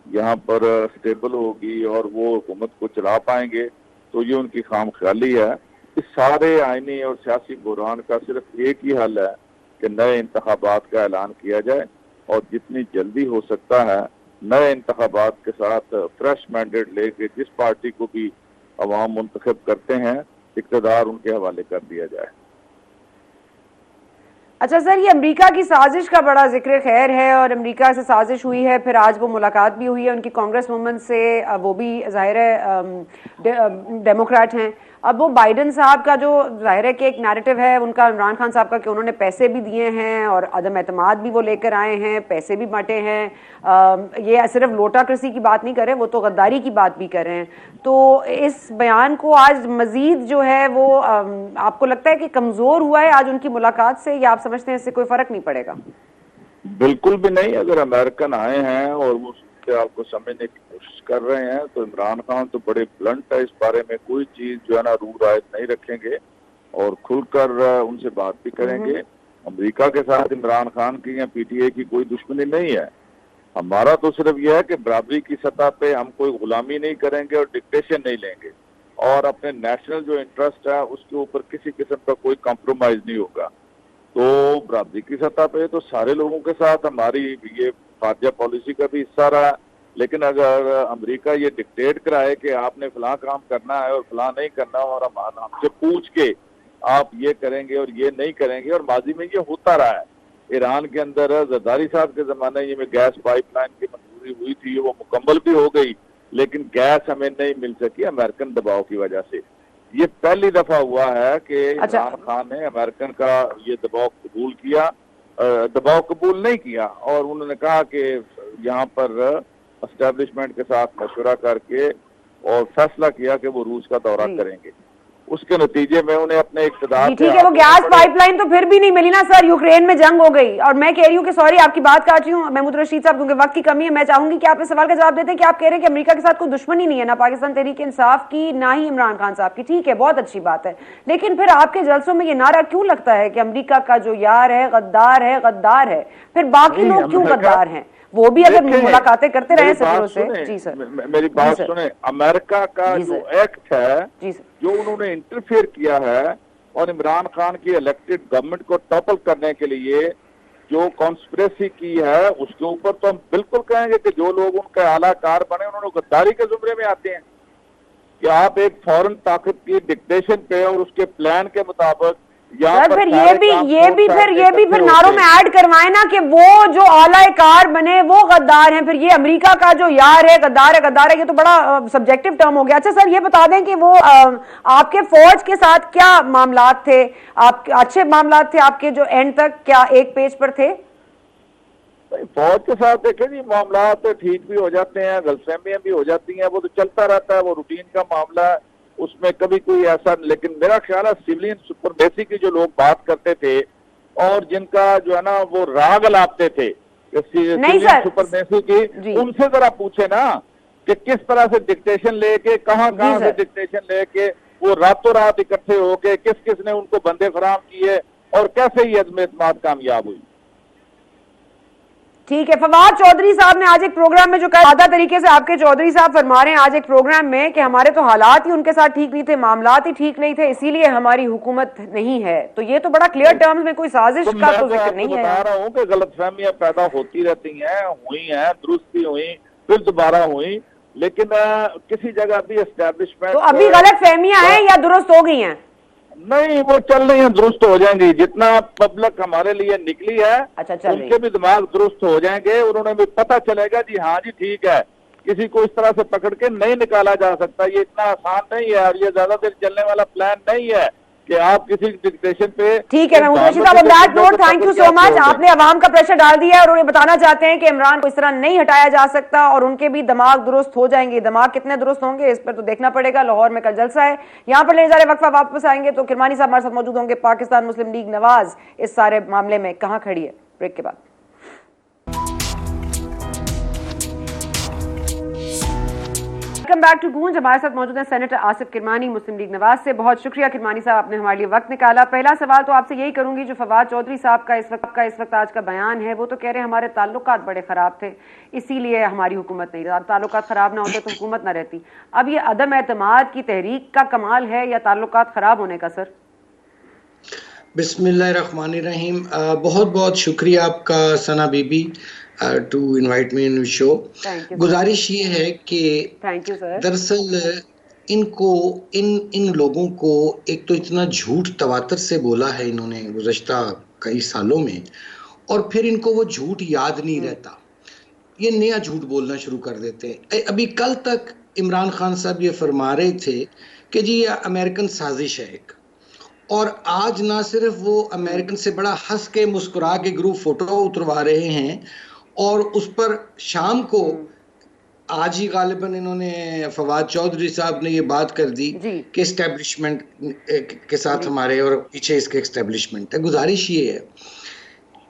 यहाँ पर स्टेबल होगी और वो हुकूमत को चला पाएंगे, तो ये उनकी खामख्याली है। इस सारे आईनी और सियासी बहरान का सिर्फ एक ही हल है कि नए इंतखाबात का ऐलान किया जाए और जितनी जल्दी हो सकता है नए इंतखाबात के साथ फ्रेश मैंडेट लेके जिस पार्टी को भी अवाम मुंतखब करते हैं इक़्तिदार उनके हवाले कर दिया जाए। अच्छा सर, ये अमेरिका की साजिश का बड़ा जिक्र खैर है और अमेरिका से साजिश हुई है, फिर आज वो मुलाकात भी हुई है उनकी कांग्रेस वुमन से, वो भी जाहिर है डेमोक्रेट हैं। अब वो बाइडन साहब का जो जाहिर है कि एक नैरेटिव है उनका इमरान खान साहब का कि उन्होंने पैसे भी दिए हैं और अदम एतमाद भी वो लेकर आए हैं, पैसे भी बांटे हैं। ये सिर्फ लोटाकृसी की बात नहीं कर रहे, वो तो गद्दारी की बात भी कर रहे हैं। तो इस बयान को आज मजीद जो है वो आपको लगता है कि कमजोर हुआ है आज उनकी मुलाकात से, या आप समझते हैं इससे कोई फर्क नहीं पड़ेगा? बिल्कुल भी नहीं। अगर अमेरिकन आए हैं और वो आपको समझने की कोशिश कर रहे हैं तो इमरान खान तो बड़े ब्लंट है, इस बारे में कोई चीज जो है ना रू रायत नहीं रखेंगे और खुलकर उनसे बात भी करेंगे। अमेरिका के साथ इमरान खान की या पीटीए की कोई दुश्मनी नहीं है। हमारा तो सिर्फ यह है कि बराबरी की सतह पे हम कोई गुलामी नहीं करेंगे और डिक्टेशन नहीं लेंगे और अपने नेशनल जो इंटरेस्ट है उसके ऊपर किसी किस्म का कोई कॉम्प्रोमाइज नहीं होगा। तो बराबरी की सतह पे तो सारे लोगों के साथ हमारी ये खारजा पॉलिसी का भी हिस्सा रहा है। लेकिन अगर अमेरिका ये डिक्टेट कराए कि आपने फलां काम करना है और फलां नहीं करना और हमसे पूछ के आप ये करेंगे और ये नहीं करेंगे, और माजी में ये होता रहा है। ईरान के अंदर जरदारी साहब के जमाने में गैस पाइपलाइन की मंजूरी हुई थी, वो मुकम्मल भी हो गई, लेकिन गैस हमें नहीं मिल सकी अमेरिकन दबाव की वजह से। ये पहली दफा हुआ है कि इमरान खान ने अमेरिकन का ये दबाव कबूल किया, दबाव कबूल नहीं किया और उन्होंने कहा कि यहाँ पर एस्टेब्लिशमेंट के साथ मशवरा करके और फैसला किया कि वो रूस का दौरा करेंगे। उसके नतीजे में उन्हें अपने इक़्तिदार, ठीक है, वो गैस पाइपलाइन तो फिर भी नहीं मिली ना सर, यूक्रेन में जंग हो गई। और मैं कह रही हूँ कि सॉरी आपकी बात काट रही हूँ महमूद रशीद साहब, क्योंकि वक्त की कमी है। मैं चाहूंगी कि आप इस सवाल का जवाब देते हैं कि आप कह रहे हैं कि अमेरिका के साथ कोई दुश्मनी नहीं है, ना पाकिस्तान तहरीक इंसाफ की ना ही इमरान खान साहब की। ठीक है, बहुत अच्छी बात है, लेकिन फिर आपके जलसों में ये नारा क्यों लगता है कि अमेरिका का जो यार है गद्दार है, गद्दार है? फिर बाकी लोग क्यों गद्दार हैं? वो भी अगर मुलाकातें करते रहे सदरों से। जी सर, मेरी बात सुने। अमेरिका का जो एक्ट है जो उन्होंने इंटरफेयर किया है और इमरान खान की इलेक्टेड गवर्नमेंट को टॉपल करने के लिए जो कॉन्स्पिरेसी की है, उसके ऊपर तो हम बिल्कुल कहेंगे कि जो लोग उनके आलाकार बने उन्होंने गद्दारी के जुमरे में आते हैं कि आप एक फॉरेन ताकत की डिक्टेशन पे और उसके प्लान के मुताबिक सर फिर ये भी फिर नारों में ऐड करवाए ना कि वो जो आलाकार बने वो गद्दार हैं। फिर ये अमेरिका का जो यार है गद्दार है, ये तो बड़ा सब्जेक्टिव टर्म हो गया। अच्छा सर, ये बता दें कि वो आपके फौज के साथ क्या मामलात थे? आप अच्छे मामलात थे आपके जो एंड तक क्या एक पेज पर थे? फौज के साथ देखें जी, मामला तो ठीक भी हो जाते हैं, गलतफहमियां भी हो जाती हैं, वो तो चलता रहता है, वो रूटीन का मामला है, उसमें कभी कोई ऐसा। लेकिन मेरा ख्याल है सिविलियन सुपरमेसी की जो लोग बात करते थे और जिनका जो है ना वो राग लाते थे सिविलियन सुपरमेसी की, उनसे जरा पूछे ना कि किस तरह से डिक्टेशन लेके कहां से डिक्टेशन लेके वो रातों रात इकट्ठे होके किस किस ने उनको बंदे फराम किए और कैसे ये अज़्म-ए-इत्माद कामयाब हुई। ठीक है, फवाद चौधरी साहब ने आज एक प्रोग्राम में जो कहा, आधा तरीके से आपके चौधरी साहब फरमा रहे हैं आज एक प्रोग्राम में कि हमारे तो हालात ही उनके साथ ठीक नहीं थे, मामलात ही ठीक नहीं थे, इसीलिए हमारी हुकूमत नहीं है। तो ये तो बड़ा क्लियर टर्म्स में कोई साजिश का तो जिक्र नहीं है। बता रहा हूँ कि गलतफहमियां पैदा होती रहती हैं, हुई हैं, दुरुस्त भी हुई, फिर दोबारा हुई, लेकिन किसी जगह भी एस्टेब्लिशमेंट। तो अभी गलतफहमियां हैं या दुरुस्त हो गई हैं? नहीं, वो चल रही है, दुरुस्त हो जाएंगी। जितना पब्लिक हमारे लिए निकली है, अच्छा, चल उनके भी दिमाग दुरुस्त हो जाएंगे, उन्होंने भी पता चलेगा जी हाँ जी ठीक है, किसी को इस तरह से पकड़ के नहीं निकाला जा सकता, ये इतना आसान नहीं है और ये ज्यादा देर चलने वाला प्लान नहीं है कि आप किसी डिक्टेशन पे। ठीक है, मैं मुर्शिद साहब, on that note thank you so much. आपने अवाम का प्रेशर डाल दिया है और उन्हें बताना चाहते हैं कि इमरान को इस तरह नहीं हटाया जा सकता और उनके भी दिमाग दुरुस्त हो जाएंगे। दिमाग कितने दुरुस्त होंगे इस पर तो देखना पड़ेगा। लाहौर में कल जलसा है, यहाँ पर लेने जा रहे वक्फा वापस आएंगे तो किरमानी साहब हमारे साथ मौजूद होंगे। पाकिस्तान मुस्लिम लीग नवाज इस सारे मामले में कहां खड़ी है, ब्रेक के बाद। वेलकम बैक टू गूंज। हमारे साथ मौजूद है सेनेटर आसिफ किरमानी मुस्लिम लीग नवाज से। बहुत शुक्रिया किरमानी साहब, आपने हमारे लिए वक्त निकाला। पहला सवाल तो आपसे यही करूंगी, जो फवाद चौधरी साहब का इस वक्त आज का बयान है, वो तो कह रहे हैं हमारे ताल्लुकात बड़े खराब थे इसीलिए हमारी हुकूमत नहीं रहा, ताल्लुकात खराब ना होते तो हुकूमत ना रहती। अब ये अदम एतमाद की तहरीक का कमाल है या ताल्लुकात खराब होने का? सर बिस्मिल्लाहिर्रहमानिर्रहीम, बहुत बहुत शुक्रिया आपका Sana Bibi to invite me in show. गुजारिश ये है कि दरअसल इनको इन लोगों को एक तो इतना झूठ तवातर से बोला है इन्होंने गुज़श्ता कई सालों में, और फिर इनको वो झूठ याद नहीं रहता, ये नया झूठ बोलना शुरू कर देते हैं। अभी कल तक इमरान खान साहब ये फरमा रहे थे कि जी ये अमेरिकन साजिश है एक, और आज ना सिर्फ वो अमेरिकन से बड़ा हंस के मुस्कुरा के ग्रुप फोटो उतरवा रहे हैं, और उस पर शाम को आज ही गालिबन इन्होंने फवाद चौधरी साहब ने ये बात कर दी कि एस्टेब्लिशमेंट के साथ हमारे और पीछे इसके एस्टेब्लिशमेंट है। गुजारिश ये है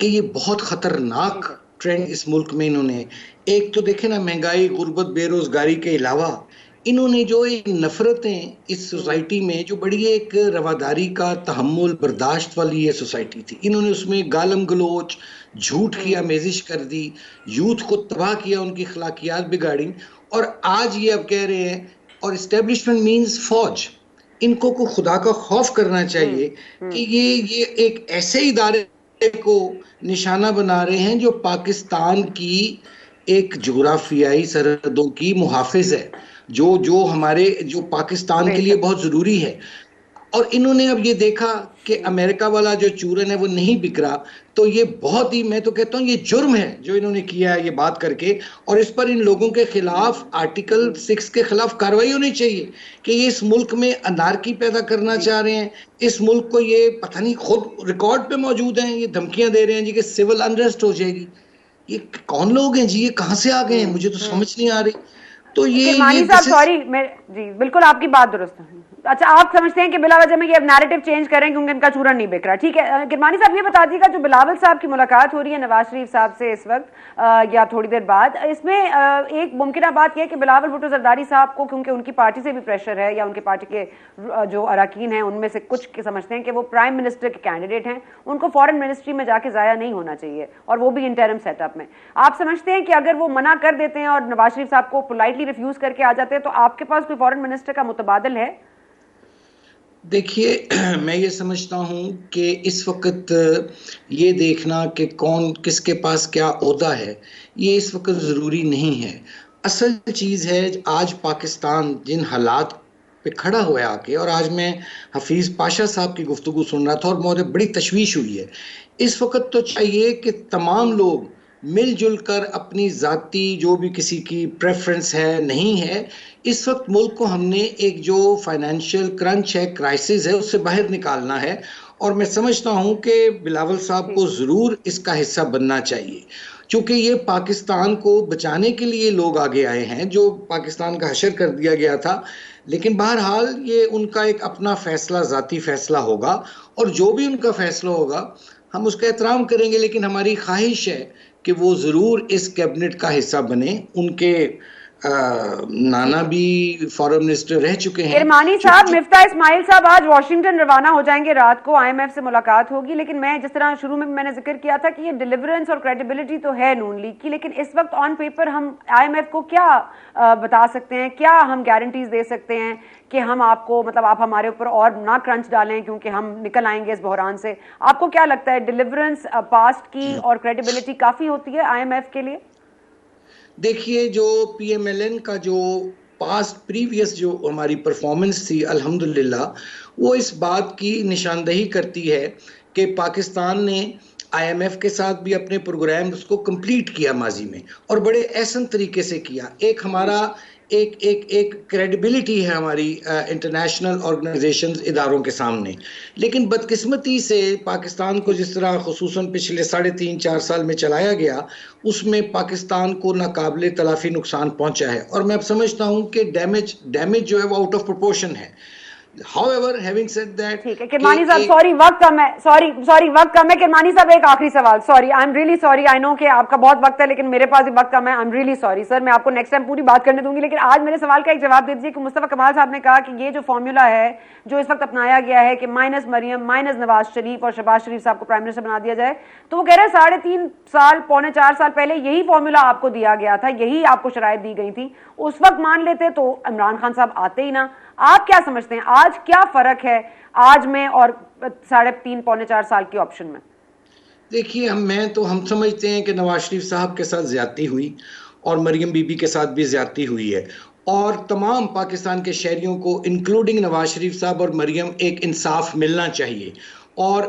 कि ये बहुत खतरनाक ट्रेंड इस मुल्क में इन्होंने, एक तो देखे ना महंगाई, गुर्बत, बेरोजगारी के अलावा इन्होंने जो एक नफरतें इस सोसाइटी में, जो बड़ी एक रवादारी का तहम्मुल बर्दाश्त वाली ये सोसाइटी थी, इन्होंने उसमें गालम गलोच, झूठ की आमेजिश कर दी, यूथ को तबाह किया, उनकी अखलाकियात बिगाड़ी, और आज ये अब कह रहे हैं, और इस्टेब्लिशमेंट मीन्स फौज, इनको को खुदा का खौफ करना चाहिए कि ये एक ऐसे इदारे को निशाना बना रहे हैं जो पाकिस्तान की एक जोग्राफियाई सरहदों की मुहाफिज है, जो हमारे, जो पाकिस्तान के लिए बहुत जरूरी है। और इन्होंने अब ये देखा कि अमेरिका वाला जो चूरन है वो नहीं बिक रहा, तो ये बहुत ही, मैं तो कहता हूँ ये जुर्म है जो इन्होंने किया है ये बात करके, और इस पर इन लोगों के खिलाफ आर्टिकल 6 के खिलाफ कार्रवाई होनी चाहिए कि ये इस मुल्क में अनारकी पैदा करना चाह रहे हैं, इस मुल्क को ये पता नहीं, खुद रिकॉर्ड पे मौजूद हैं, ये धमकियां दे रहे हैं जी कि सिविल अनरेस्ट हो जाएगी। ये कौन लोग हैं जी, ये कहाँ से आ गए हैं, मुझे तो समझ नहीं आ रही। तो ये सॉरी, मैं जी बिल्कुल आपकी बात दुरुस्त है। अच्छा, आप समझते हैं कि बिलावल जब में ये नैरेटिव चेंज करें क्योंकि इनका चूरन नहीं बिक रहा, ठीक है। किरमानी साहब ये बता दीजिएगा, जो बिलावल साहब की मुलाकात हो रही है नवाज शरीफ साहब से इस वक्त या थोड़ी देर बाद, इसमें एक मुमकिन बात यह है कि बिलावल भुट्टो जरदारी साहब को, क्योंकि उनकी पार्टी से भी प्रेशर है या उनकी पार्टी के जो अरकान हैं उनमें से कुछ समझते हैं कि वो प्राइम मिनिस्टर के कैंडिडेट हैं, उनको फॉरेन मिनिस्ट्री में जाके जाया नहीं होना चाहिए, और वो भी इंटरिम सेटअप में। आप समझते हैं कि अगर वो मना कर देते हैं और नवाज शरीफ साहब को पोलाइटली रिफ्यूज करके आ जाते हैं, तो आपके पास कोई फॉरेन मिनिस्टर का मुतबादिल है? देखिए, मैं ये समझता हूँ कि इस वक्त ये देखना कि कौन किसके पास क्या ओहदा है, ये इस वक्त ज़रूरी नहीं है। असल चीज़ है, आज पाकिस्तान जिन हालात पे खड़ा हुआ आके, और आज मैं हफीज़ पाशा साहब की गुफ्तगू सुन रहा था और मुझे बड़ी तशवीश हुई है। इस वक्त तो चाहिए कि तमाम लोग मिलजुल कर अपनी ज़ाती जो भी किसी की प्रेफरेंस है नहीं है, इस वक्त मुल्क को हमने एक जो फाइनेंशियल क्रंच है, क्राइसिस है, उससे बाहर निकालना है। और मैं समझता हूँ कि बिलावल साहब को ज़रूर इसका हिस्सा बनना चाहिए, क्योंकि ये पाकिस्तान को बचाने के लिए लोग आगे आए हैं, जो पाकिस्तान का हशर कर दिया गया था। लेकिन बहरहाल ये उनका एक अपना फ़ैसला, ज़ाती फ़ैसला होगा, और जो भी उनका फ़ैसला होगा हम उसका एहतराम करेंगे। लेकिन हमारी ख्वाहिश है कि वो ज़रूर इस कैबिनेट का हिस्सा बने, उनके नाना भी फॉरेन मिनिस्टर रह चुके हैं। किरमानी साहब, मिफ्ता इस्माइल साहब आज वॉशिंगटन रवाना हो जाएंगे, रात को IMF से मुलाकात होगी, लेकिन मैं जिस तरह शुरू में मैंने जिक्र किया था कि ये डिलीवरेंस और क्रेडिबिलिटी तो है नून लीग की, लेकिन इस वक्त ऑन पेपर हम IMF को क्या बता सकते हैं, क्या हम गारंटीज दे सकते हैं कि हम आपको, मतलब आप हमारे ऊपर और ना क्रंच डालें क्योंकि हम निकल आएंगे इस बहरान से? आपको क्या लगता है, डिलीवरेंस पास्ट की और क्रेडिबिलिटी काफी होती है IMF के लिए? देखिए, जो PMLN का जो पास्ट प्रीवियस जो हमारी परफॉर्मेंस थी अल्हम्दुलिल्लाह, वो इस बात की निशानदही करती है कि पाकिस्तान ने IMF के साथ भी अपने प्रोग्राम उसको कंप्लीट किया माजी में, और बड़े एहसन तरीके से किया। एक हमारा एक क्रेडिबिलिटी है हमारी इंटरनेशनल ऑर्गेनाइजेशंस इदारों के सामने। लेकिन बदकिस्मती से पाकिस्तान को जिस तरह खुसूसन पिछले 3.5-4 साल में चलाया गया, उसमें पाकिस्तान को नाकाबिले तलाफी नुकसान पहुंचा है, और मैं अब समझता हूं कि डैमेज जो है वो आउट ऑफ प्रोपोर्शन है। However, having said that, ठीक है किरमानी साहब, सॉरी वक्त कम है, सॉरी वक्त कम है। किरमानी साहब, एक आखिरी सवाल, sorry, I am really sorry, I know कि आपका बहुत वक्त है लेकिन मेरे पास भी वक्त कम है, I am really sorry sir, मैं आपको नेक्स्ट टाइम पूरी बात करने दूंगी, लेकिन आज मेरे सवाल का एक जवाब दे दीजिए कि मुस्तफा कमाल साहब ने कहा कि ये जो फॉर्मूला है जो इस वक्त अपनाया गया है कि माइनस मरियम माइनस नवाज शरीफ और शहबाज शरीफ साहब को प्राइम मिनिस्टर बना दिया जाए, तो वो कह रहे हैं 3.5 साल 3.25 साल पहले यही फॉर्मूला आपको दिया गया था, यही आपको शराइत दी गई थी, उस वक्त मान लेते तो इमरान खान साहब आते ही ना। आप क्या समझते हैं, आज क्या फर्क है आज में और 3.5-4 साल के ऑप्शन में? देखिए, हम समझते हैं कि नवाज शरीफ साहब के साथ ज्यादती हुई और मरियम बीबी के साथ भी ज्यादती हुई है, और तमाम पाकिस्तान के शहरियों को इंक्लूडिंग नवाज शरीफ साहब और मरियम एक इंसाफ मिलना चाहिए। और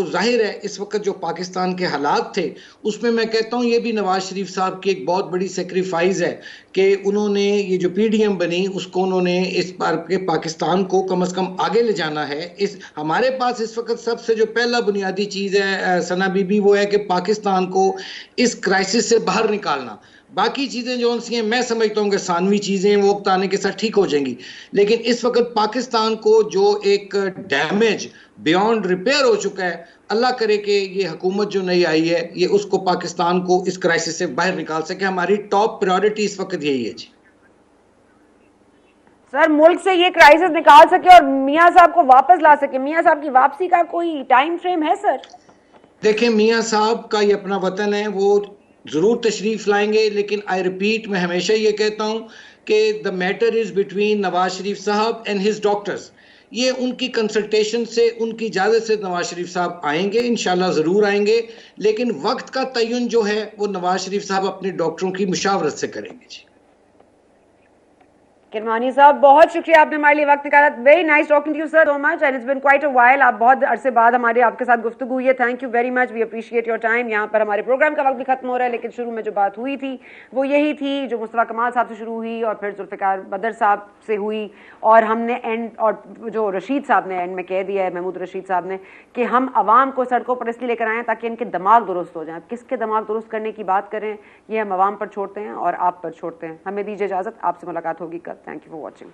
जाहिर है इस वक्त जो पाकिस्तान के हालात थे उसमें मैं कहता हूँ ये भी नवाज शरीफ साहब की एक बहुत बड़ी सेक्रीफाइस है कि उन्होंने ये जो PDM बनी उसको उन्होंने इस बार के पाकिस्तान को कम से कम आगे ले जाना है। इस हमारे पास इस वक्त सबसे जो पहला बुनियादी चीज़ है सना बीबी, वो है कि पाकिस्तान को इस क्राइसिस से बाहर निकालना। बाकी चीज़ें जो उनसी हैं मैं समझता हूँ कि सानवी चीज़ें वो वक्त आने के साथ ठीक हो जाएंगी, लेकिन इस वक्त पाकिस्तान को जो एक डैमेज बियॉन्ड रिपेयर हो चुका है, अल्लाह करे कि ये हुकूमत जो नई आई है ये उसको पाकिस्तान को इस क्राइसिस से बाहर निकाल सके। हमारी टॉप प्रायोरिटी इस वक्त यही है जी। सर, मुल्क से ये क्राइसिस निकाल सके और मियां साहब को वापस ला सके, मियां साहब की वापसी का कोई टाइम फ्रेम है सर? देखें, मियां साहब का ये अपना वतन है, वो जरूर तशरीफ लाएंगे, लेकिन आई रिपीट, मैं हमेशा ये कहता हूं कि the matter is between Nawaz Sharif साहब एंड हिज डॉक्टर्स। ये उनकी कंसल्टेशन से, उनकी इजाजत से नवाज शरीफ साहब आएंगे, इंशाल्लाह जरूर आएंगे, लेकिन वक्त का तयन जो है वो नवाज शरीफ साहब अपने डॉक्टरों की मुशावरत से करेंगे जी। किरमानी साहब, बहुत शुक्रिया, आपने हमारे लिए वक्त निकाला। Very nice talking to you sir, so much, and it's been quite a while. आप बहुत अरसे बाद हमारे आपके साथ गुफ्तगू हुई है, thank you very much, we appreciate your time. यहाँ पर हमारे प्रोग्राम का वक्त भी खत्म हो रहा है, लेकिन शुरू में जो बात हुई थी वो यही थी जो मुस्तफा कमाल साहब से शुरू हुई और फिर जुल्फ़िकार बदर साहब से हुई, और हमने एंड, और जो रशीद साहब ने एंड में कह दिया है, महमूद रशीद साहब ने, कि हम आवाम को सड़कों पर इसलिए लेकर आएँ ताकि इनके दिमाग दुरुस्त हो जाएं। किसके दिमाग दुरुस्त करने की बात करें, ये हम आवाम पर छोड़ते हैं और आप पर छोड़ते हैं। हमें दीजिए इजाज़त, आपसे मुलाकात होगी कल। Thank you for watching.